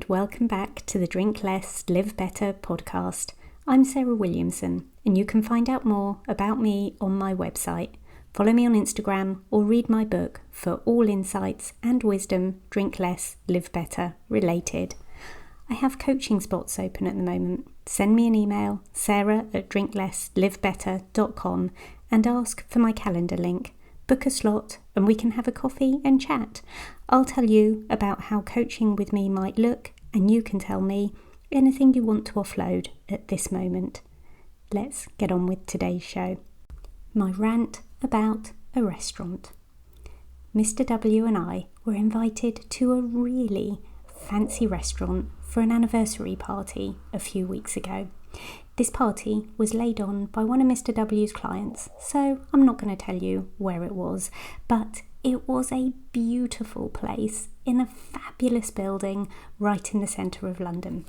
and welcome back to the Drink Less, Live Better podcast. I'm Sarah Williamson, and you can find out more about me on my website. Follow me on Instagram or read my book for all insights and wisdom, Drink Less, Live Better related. I have coaching spots open at the moment. Send me an email, sarah@drinklesslivebetter.com, and ask for my calendar link. Book a slot and we can have a coffee and chat. I'll tell you about how coaching with me might look, and you can tell me anything you want to offload at this moment. Let's get on with today's show. My rant about a restaurant. Mr. W and I were invited to a really fancy restaurant for an anniversary party a few weeks ago. This party was laid on by one of Mr. W's clients, so I'm not going to tell you where it was, but it was a beautiful place in a fabulous building right in the centre of London.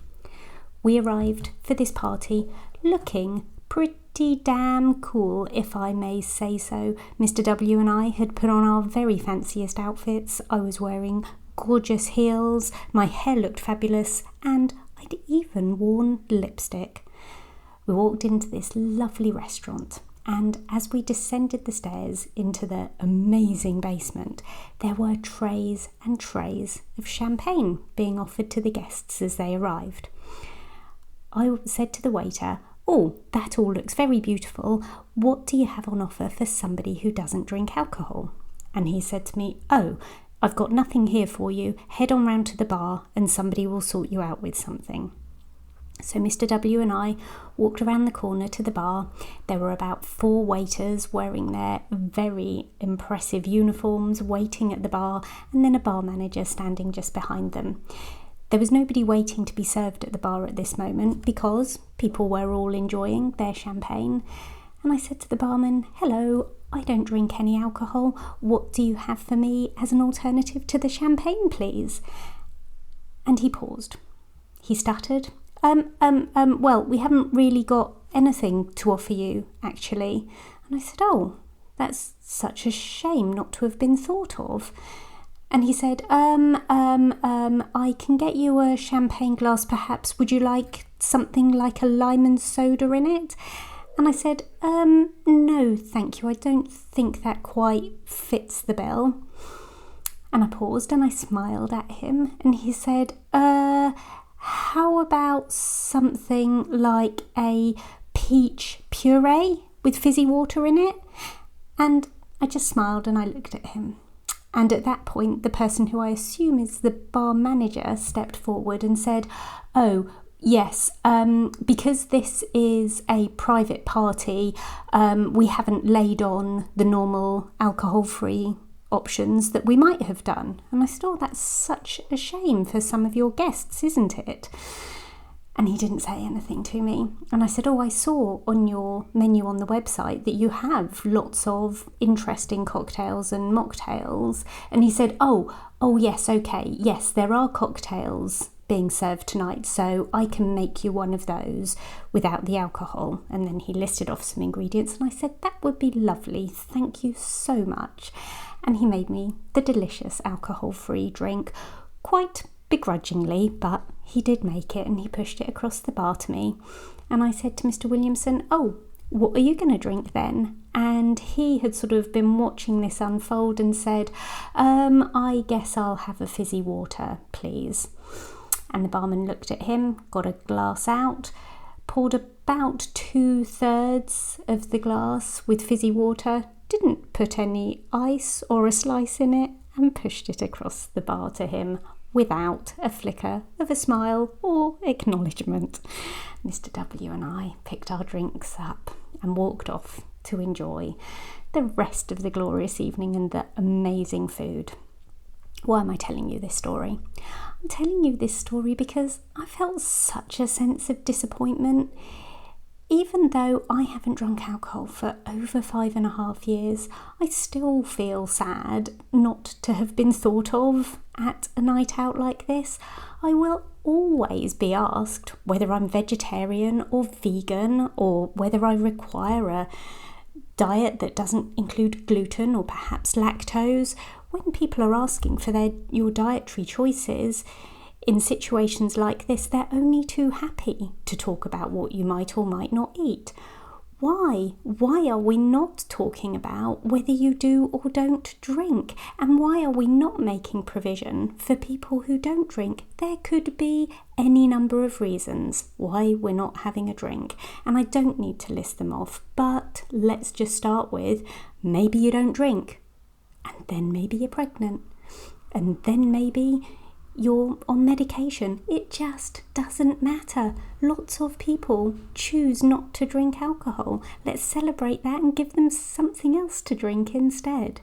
We arrived for this party looking pretty damn cool, if I may say so. Mr. W and I had put on our very fanciest outfits. I was wearing gorgeous heels, my hair looked fabulous, and I'd even worn lipstick. We walked into this lovely restaurant, and as we descended the stairs into the amazing basement, there were trays and trays of champagne being offered to the guests as they arrived. I said to the waiter, "Oh, that all looks very beautiful. What do you have on offer for somebody who doesn't drink alcohol?" And he said to me, "Oh, I've got nothing here for you. Head on round to the bar and somebody will sort you out with something." So Mr. W and I walked around the corner to the bar. There were about 4 waiters wearing their very impressive uniforms waiting at the bar, and then a bar manager standing just behind them. There was nobody waiting to be served at the bar at this moment because people were all enjoying their champagne. And I said to the barman, "Hello, I don't drink any alcohol. What do you have for me as an alternative to the champagne, please?" And he paused. He stuttered, well, we haven't really got anything to offer you, actually." And I said, "Oh, that's such a shame not to have been thought of." And he said, I can get you a champagne glass, perhaps. Would you like something like a lime and soda in it?" And I said, "No, thank you. I don't think that quite fits the bill." And I paused and I smiled at him, and he said, "How about something like a peach puree with fizzy water in it?" And I just smiled and I looked at him. And at that point, the person who I assume is the bar manager stepped forward and said, "Oh, yes, because this is a private party, we haven't laid on the normal alcohol-free options that we might have done." And I said, "Oh, that's such a shame for some of your guests, isn't it?" And he didn't say anything to me. And I said, "Oh, I saw on your menu on the website that you have lots of interesting cocktails and mocktails." And he said, oh, yes, okay, yes, there are cocktails being served tonight, so I can make you one of those without the alcohol." And then he listed off some ingredients, and I said, "That would be lovely, thank you so much." And he made me the delicious alcohol-free drink, quite begrudgingly, but he did make it, and he pushed it across the bar to me. And I said to Mr. Williamson, "Oh, what are you going to drink then?" And he had sort of been watching this unfold and said, "I guess I'll have a fizzy water, please." And the barman looked at him, got a glass out, poured about 2/3 of the glass with fizzy water, didn't put any ice or a slice in it, and pushed it across the bar to him without a flicker of a smile or acknowledgement. Mr. W and I picked our drinks up and walked off to enjoy the rest of the glorious evening and the amazing food. Why am I telling you this story? I'm telling you this story because I felt such a sense of disappointment. Even though I haven't drunk alcohol for over 5.5 years, I still feel sad not to have been thought of at a night out like this. I will always be asked whether I'm vegetarian or vegan, or whether I require a diet that doesn't include gluten or perhaps lactose. When people are asking for your dietary choices, in situations like this, they're only too happy to talk about what you might or might not eat. Why? Why are we not talking about whether you do or don't drink? And why are we not making provision for people who don't drink? There could be any number of reasons why we're not having a drink, and I don't need to list them off, but let's just start with maybe you don't drink, and then maybe you're pregnant, and then maybe you're on medication. It just doesn't matter. Lots of people choose not to drink alcohol. Let's celebrate that and give them something else to drink instead.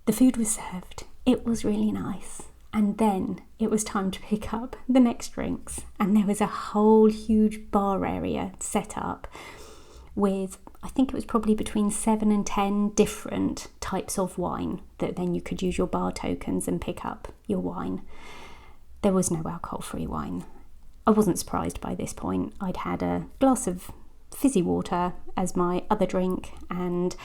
The food was served. It was really nice. And then it was time to pick up the next drinks. And there was a whole huge bar area set up with, I think it was probably between 7 and 10 different types of wine that then you could use your bar tokens and pick up your wine. There was no alcohol-free wine. I wasn't surprised by this point. I'd had a glass of fizzy water as my other drink, and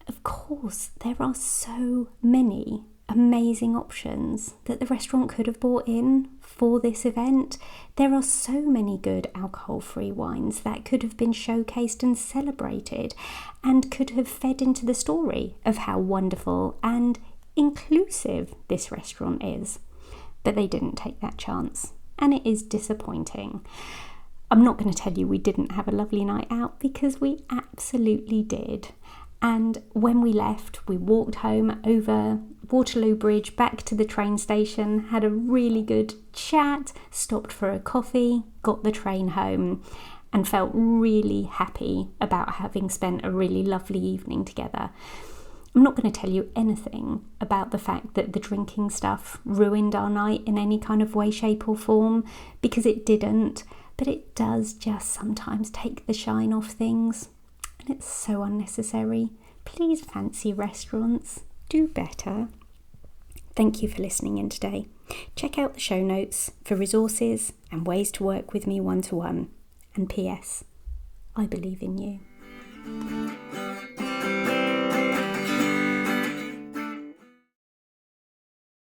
of course there are so many amazing options that the restaurant could have brought in for this event. There are so many good alcohol-free wines that could have been showcased and celebrated and could have fed into the story of how wonderful and inclusive this restaurant is. But they didn't take that chance, and it is disappointing. I'm not going to tell you we didn't have a lovely night out, because we absolutely did. And when we left, we walked home over Waterloo Bridge back to the train station, had a really good chat, stopped for a coffee, got the train home, and felt really happy about having spent a really lovely evening together. I'm not going to tell you anything about the fact that the drinking stuff ruined our night in any kind of way, shape or form, because it didn't, but it does just sometimes take the shine off things. And it's so unnecessary. Please, fancy restaurants, do better. Thank you for listening in today. Check out the show notes for resources and ways to work with me one-to-one. And P.S. I believe in you.